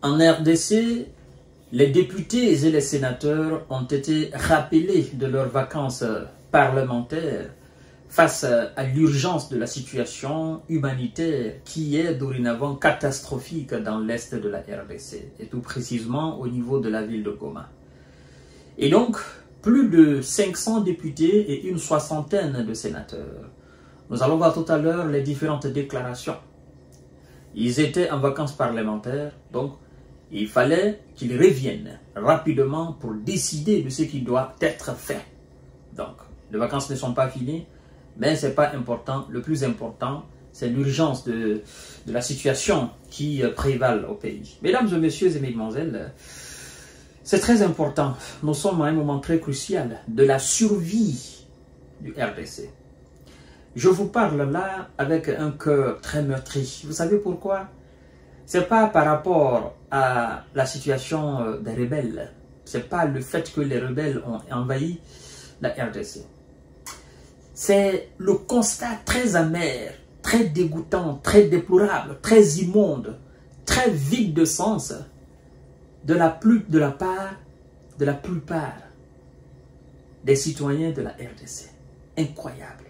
En RDC, les députés et les sénateurs ont été rappelés de leurs vacances parlementaires face à l'urgence de la situation humanitaire qui est dorénavant catastrophique dans l'est de la RDC, et tout précisément au niveau de la ville de Goma. Et donc, plus de 500 députés et une soixantaine de sénateurs. Nous allons voir tout à l'heure les différentes déclarations. Ils étaient en vacances parlementaires, donc il fallait qu'ils reviennent rapidement pour décider de ce qui doit être fait. Donc, les vacances ne sont pas finies, mais ce n'est pas important. Le plus important, c'est l'urgence de la situation qui prévale au pays. Mesdames et messieurs et mesdemoiselles, c'est très important. Nous sommes à un moment très crucial de la survie du RDC. Je vous parle là avec un cœur très meurtri. Vous savez pourquoi? Ce n'est pas par rapport à la situation des rebelles. Ce n'est pas le fait que les rebelles ont envahi la RDC. C'est le constat très amer, très dégoûtant, très déplorable, très immonde, très vide de sens de la plupart des citoyens de la RDC. Incroyable.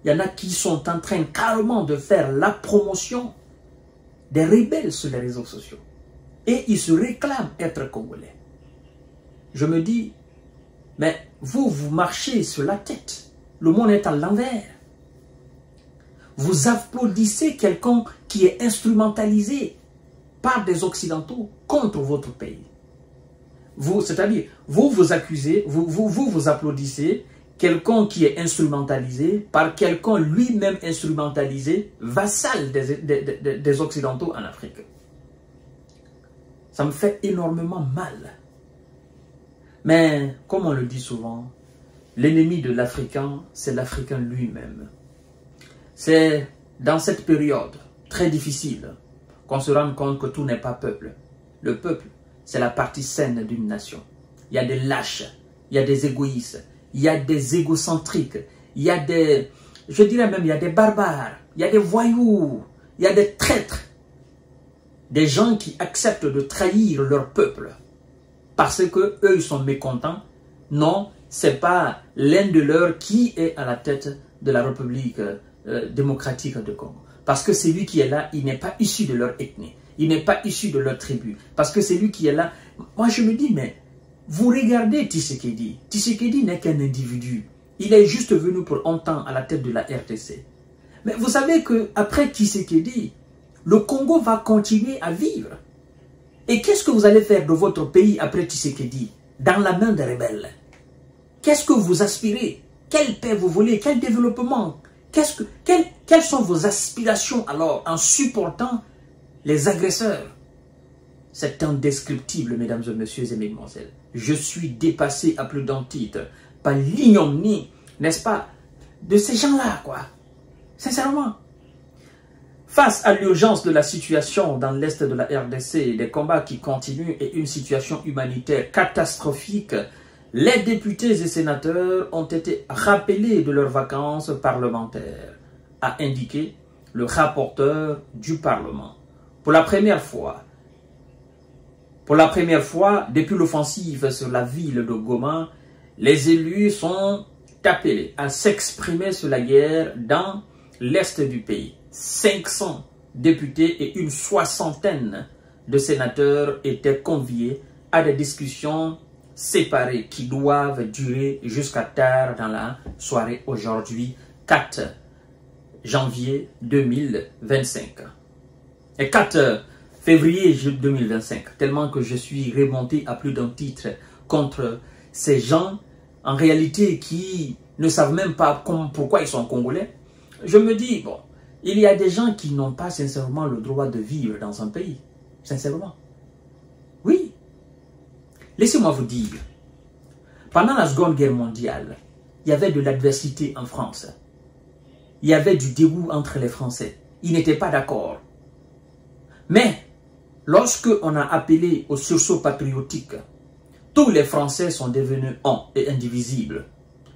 Il y en a qui sont en train carrément de faire la promotion des rebelles sur les réseaux sociaux. Et ils se réclament être congolais. Je me dis, mais vous marchez sur la tête. Le monde est à l'envers. Vous applaudissez quelqu'un qui est instrumentalisé par des Occidentaux contre votre pays. C'est-à-dire, vous accusez, vous applaudissez quelqu'un qui est instrumentalisé par quelqu'un lui-même instrumentalisé, vassal des Occidentaux en Afrique. Ça me fait énormément mal. Mais, comme on le dit souvent, l'ennemi de l'Africain, c'est l'Africain lui-même. C'est dans cette période très difficile qu'on se rend compte que tout n'est pas peuple. Le peuple, c'est la partie saine d'une nation. Il y a des lâches, il y a des égoïstes, il y a des égocentriques, il y a des, je dirais même, il y a des barbares, il y a des voyous, il y a des traîtres. Des gens qui acceptent de trahir leur peuple parce que eux ils sont mécontents. Non, c'est pas l'un de leurs qui est à la tête de la République démocratique de Congo. Parce que celui qui est là, il n'est pas issu de leur ethnie. Il n'est pas issu de leur tribu. Parce que celui qui est là, moi je me dis, mais vous regardez Tshisekedi. Tshisekedi n'est qu'un individu. Il est juste venu pour un temps à la tête de la RDC. Mais vous savez qu'après Tshisekedi, le Congo va continuer à vivre. Et qu'est-ce que vous allez faire de votre pays après Tshisekedi? Dans la main des rebelles. Qu'est-ce que vous aspirez? Quelle paix vous voulez? Quel développement? Quelles sont vos aspirations alors en supportant les agresseurs? C'est indescriptible, mesdames et messieurs et mesdemoiselles. Je suis dépassé à plus d'un titre par l'ignominie, n'est-ce pas, de ces gens-là, quoi. Sincèrement. Face à l'urgence de la situation dans l'est de la RDC, des combats qui continuent et une situation humanitaire catastrophique, les députés et sénateurs ont été rappelés de leurs vacances parlementaires, a indiqué le rapporteur du Parlement. Pour la première fois depuis l'offensive sur la ville de Goma, les élus sont appelés à s'exprimer sur la guerre dans l'est du pays. 500 députés et une soixantaine de sénateurs étaient conviés à des discussions séparées qui doivent durer jusqu'à tard dans la soirée aujourd'hui, 4 janvier 2025. Et 4 février 2025, tellement que je suis remonté à plus d'un titre contre ces gens, en réalité, qui ne savent même pas pourquoi ils sont congolais. Je me dis, bon, il y a des gens qui n'ont pas sincèrement le droit de vivre dans un pays. Sincèrement. Oui. Laissez-moi vous dire, pendant la Seconde Guerre mondiale, il y avait de l'adversité en France. Il y avait du dégoût entre les Français. Ils n'étaient pas d'accord. Mais, lorsque on a appelé au sursaut patriotique, tous les Français sont devenus un et indivisibles.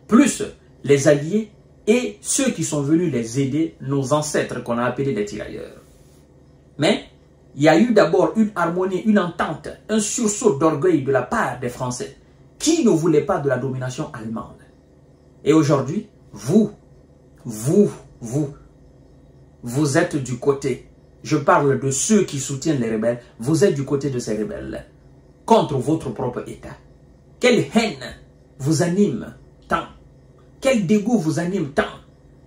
Plus les alliés et ceux qui sont venus les aider, nos ancêtres qu'on a appelés les tirailleurs. Mais, il y a eu d'abord une harmonie, une entente, un sursaut d'orgueil de la part des Français qui ne voulaient pas de la domination allemande. Et aujourd'hui, vous êtes du côté, je parle de ceux qui soutiennent les rebelles, vous êtes du côté de ces rebelles contre votre propre État. Quelle haine vous anime tant? Quel dégoût vous anime tant?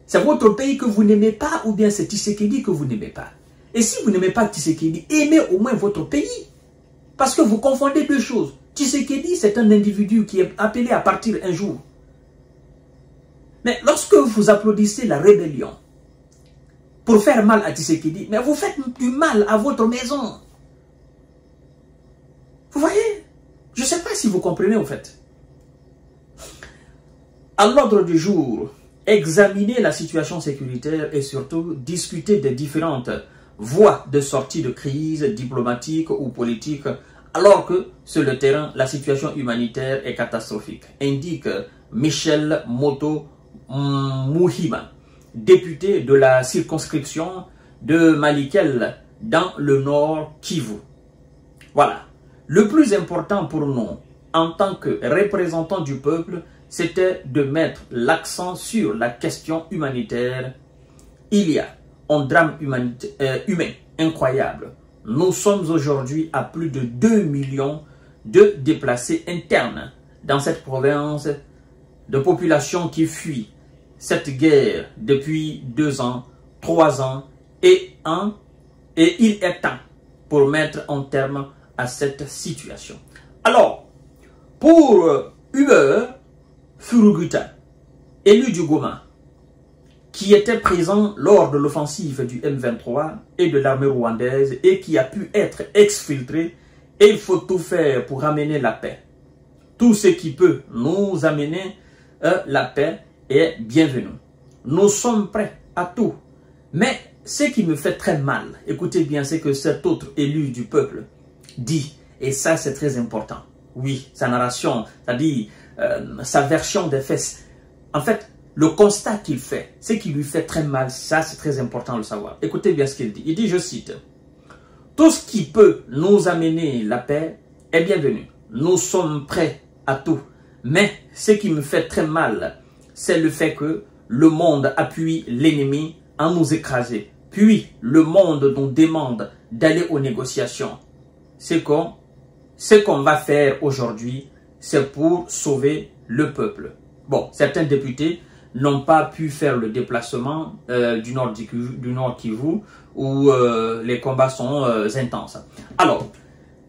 C'est votre pays que vous n'aimez pas ou bien c'est Tshisekedi que vous n'aimez pas? Et si vous n'aimez pas Tshisekedi, aimez au moins votre pays. Parce que vous confondez deux choses. Tshisekedi, c'est un individu qui est appelé à partir un jour. Mais lorsque vous applaudissez la rébellion pour faire mal à Tshisekedi, mais vous faites du mal à votre maison. Vous voyez? Je ne sais pas si vous comprenez en fait. À l'ordre du jour, examiner la situation sécuritaire et surtout discuter des différentes voies de sortie de crise diplomatique ou politique, alors que sur le terrain, la situation humanitaire est catastrophique, indique Michel Moto Mouhima, député de la circonscription de Malikel dans le nord Kivu. Voilà. Le plus important pour nous, en tant que représentants du peuple, c'était de mettre l'accent sur la question humanitaire. Il y a un drame humain incroyable. Nous sommes aujourd'hui à plus de 2 millions de déplacés internes dans cette province, de populations qui fuient cette guerre depuis 2 ans, 3 ans et il est temps pour mettre un terme à cette situation. Alors, pour Hubert Furuguta, élu du Goma, qui était présent lors de l'offensive du M23 et de l'armée rwandaise et qui a pu être exfiltré, et il faut tout faire pour amener la paix. Tout ce qui peut nous amener la paix est bienvenu. Nous sommes prêts à tout. Mais ce qui me fait très mal, écoutez bien, c'est que cet autre élu du peuple dit, et ça c'est très important, oui, sa narration, c'est-à-dire sa version des faits, en fait, le constat qu'il fait, ce qui lui fait très mal, ça c'est très important de le savoir. Écoutez bien ce qu'il dit. Il dit, je cite, « Tout ce qui peut nous amener la paix est bienvenu. Nous sommes prêts à tout. Mais ce qui me fait très mal, c'est le fait que le monde appuie l'ennemi à nous écraser. Puis le monde nous demande d'aller aux négociations. Ce qu'on va faire aujourd'hui, c'est pour sauver le peuple. » Bon, certains députés n'ont pas pu faire le déplacement du nord Kivu où les combats sont intenses. Alors,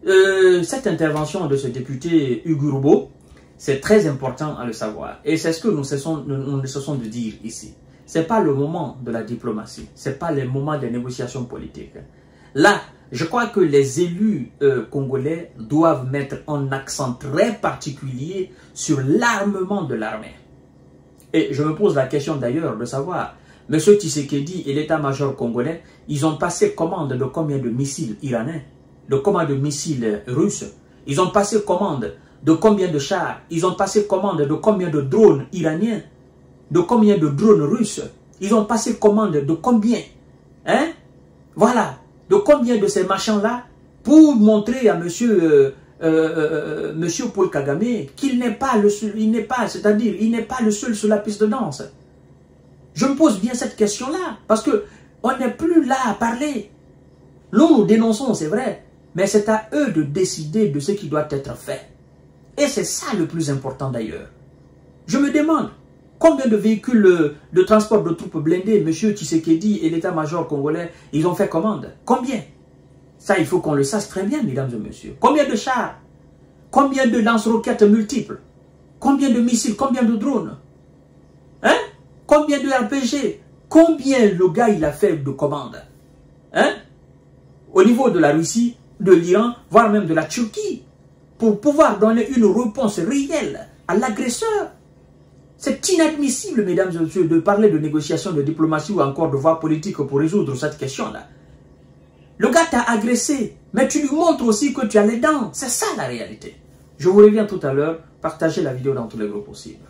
cette intervention de ce député Ugurubo, c'est très important à le savoir. Et c'est ce que nous cessons de dire ici. Ce n'est pas le moment de la diplomatie. Ce n'est pas le moment des négociations politiques. Là, je crois que les élus congolais doivent mettre un accent très particulier sur l'armement de l'armée. Et je me pose la question d'ailleurs de savoir, M. Tshisekedi et l'état-major congolais, ils ont passé commande de combien de missiles iranais, de combien de missiles russes, ils ont passé commande de combien de chars, ils ont passé commande de combien de drones iraniens, de combien de drones russes, ils ont passé commande de combien, hein? Voilà, de combien de ces machins-là pour montrer à monsieur Paul Kagame qu'il n'est pas le seul, il n'est pas le seul sur la piste de danse. Je me pose bien cette question-là, parce que on n'est plus là à parler. Nous dénonçons, c'est vrai, mais c'est à eux de décider de ce qui doit être fait. Et c'est ça le plus important d'ailleurs. Je me demande, combien de véhicules de transport de troupes blindées, M. Tshisekedi et l'état-major congolais, ils ont fait commande? Combien? Ça, il faut qu'on le sache très bien, mesdames et messieurs. Combien de chars? Combien de lance-roquettes multiples? Combien de missiles? Combien de drones? Hein? Combien de RPG? Combien le gars, il a fait de commandes? Hein? Au niveau de la Russie, de l'Iran, voire même de la Turquie, pour pouvoir donner une réponse réelle à l'agresseur. C'est inadmissible, mesdames et messieurs, de parler de négociations, de diplomatie ou encore de voie politique pour résoudre cette question-là. Le gars t'a agressé, mais tu lui montres aussi que tu as les dents. C'est ça la réalité. Je vous reviens tout à l'heure. Partagez la vidéo dans tous les groupes possibles.